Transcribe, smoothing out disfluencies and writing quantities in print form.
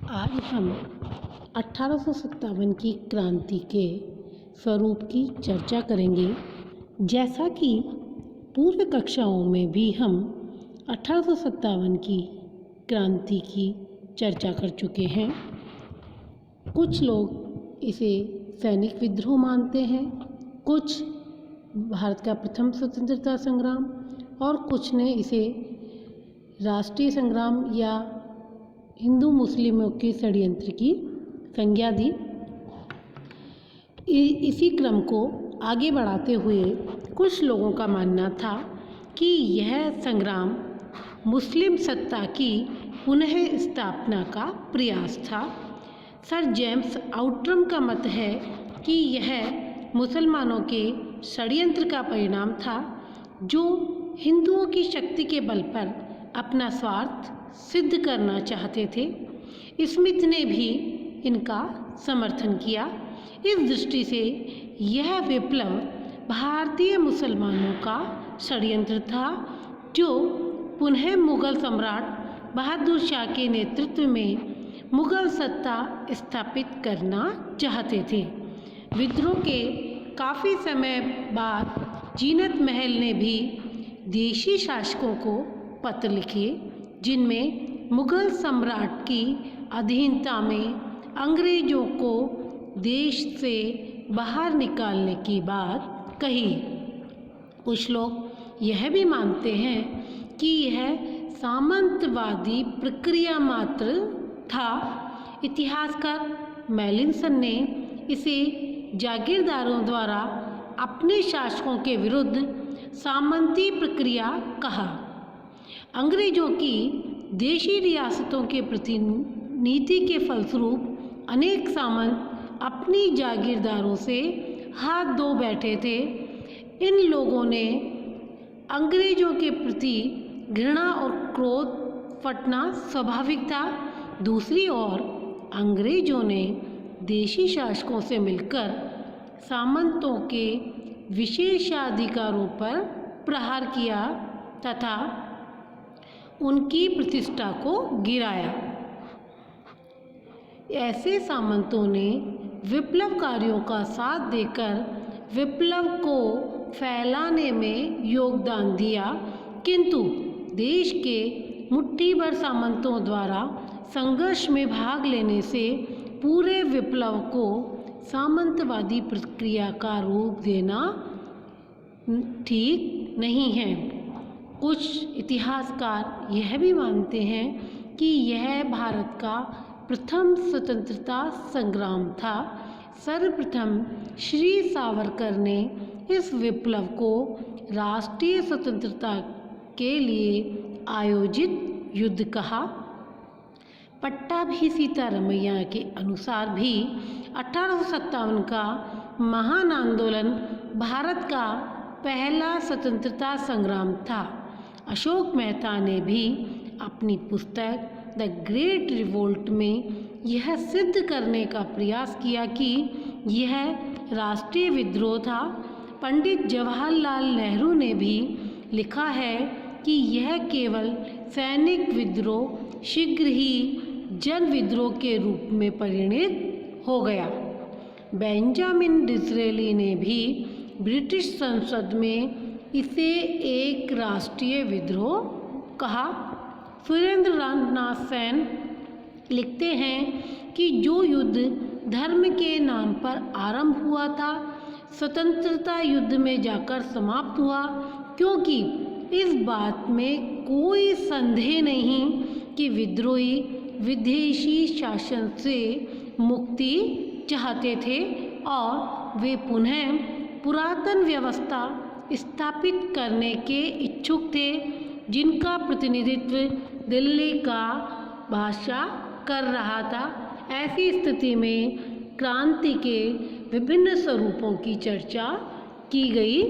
आज हम 1857 की क्रांति के स्वरूप की चर्चा करेंगे। जैसा कि पूर्व कक्षाओं में भी हम 1857 की क्रांति की चर्चा कर चुके हैं। कुछ लोग इसे सैनिक विद्रोह मानते हैं, कुछ भारत का प्रथम स्वतंत्रता संग्राम और कुछ ने इसे राष्ट्रीय संग्राम या हिंदू मुस्लिमों के षड्यंत्र की संज्ञा दी। इसी क्रम को आगे बढ़ाते हुए कुछ लोगों का मानना था कि यह संग्राम मुस्लिम सत्ता की पुनः स्थापना का प्रयास था। सर जेम्स आउट्रम का मत है कि यह मुसलमानों के षड्यंत्र का परिणाम था, जो हिंदुओं की शक्ति के बल पर अपना स्वार्थ सिद्ध करना चाहते थे। स्मिथ ने भी इनका समर्थन किया। इस दृष्टि से यह विप्लव भारतीय मुसलमानों का षड्यंत्र था, जो पुनः मुगल सम्राट बहादुर शाह के नेतृत्व में मुगल सत्ता स्थापित करना चाहते थे। विद्रोह के काफ़ी समय बाद जीनत महल ने भी देशी शासकों को पत्र लिखे, जिनमें मुगल सम्राट की अधीनता में अंग्रेजों को देश से बाहर निकालने की बात कही। कुछ लोग यह भी मानते हैं कि यह सामंतवादी प्रक्रिया मात्र था। इतिहासकार मेलिंसन ने इसे जागीरदारों द्वारा अपने शासकों के विरुद्ध सामंती प्रक्रिया कहा। अंग्रेजों की देशी रियासतों के प्रति नीति के फलस्वरूप अनेक सामंत अपनी जागीरदारों से हाथ धो बैठे थे। इन लोगों ने अंग्रेजों के प्रति घृणा और क्रोध फटना स्वाभाविक था। दूसरी ओर अंग्रेजों ने देशी शासकों से मिलकर सामंतों के विशेषाधिकारों पर प्रहार किया तथा उनकी प्रतिष्ठा को गिराया। ऐसे सामंतों ने विप्लवकारियों का साथ देकर विप्लव को फैलाने में योगदान दिया, किंतु देश के मुट्ठीभर सामंतों द्वारा संघर्ष में भाग लेने से पूरे विप्लव को सामंतवादी प्रक्रिया का रूप देना ठीक नहीं है। कुछ इतिहासकार यह भी मानते हैं कि यह भारत का प्रथम स्वतंत्रता संग्राम था। सर्वप्रथम श्री सावरकर ने इस विप्लव को राष्ट्रीय स्वतंत्रता के लिए आयोजित युद्ध कहा। पट्टाभी सीतारामैया के अनुसार भी 1857 का महान आंदोलन भारत का पहला स्वतंत्रता संग्राम था। अशोक मेहता ने भी अपनी पुस्तक द ग्रेट रिवोल्ट में यह सिद्ध करने का प्रयास किया कि यह राष्ट्रीय विद्रोह था। पंडित जवाहरलाल नेहरू ने भी लिखा है कि यह केवल सैनिक विद्रोह शीघ्र ही जन विद्रोह के रूप में परिणित हो गया। बेंजामिन डिसरेली ने भी ब्रिटिश संसद में इसे एक राष्ट्रीय विद्रोह कहा। सुरेंद्र नाथ सेन लिखते हैं कि जो युद्ध धर्म के नाम पर आरंभ हुआ था, स्वतंत्रता युद्ध में जाकर समाप्त हुआ, क्योंकि इस बात में कोई संदेह नहीं कि विद्रोही विदेशी शासन से मुक्ति चाहते थे और वे पुनः पुरातन व्यवस्था स्थापित करने के इच्छुक थे, जिनका प्रतिनिधित्व दिल्ली का बादशाह कर रहा था। ऐसी स्थिति में क्रांति के विभिन्न स्वरूपों की चर्चा की गई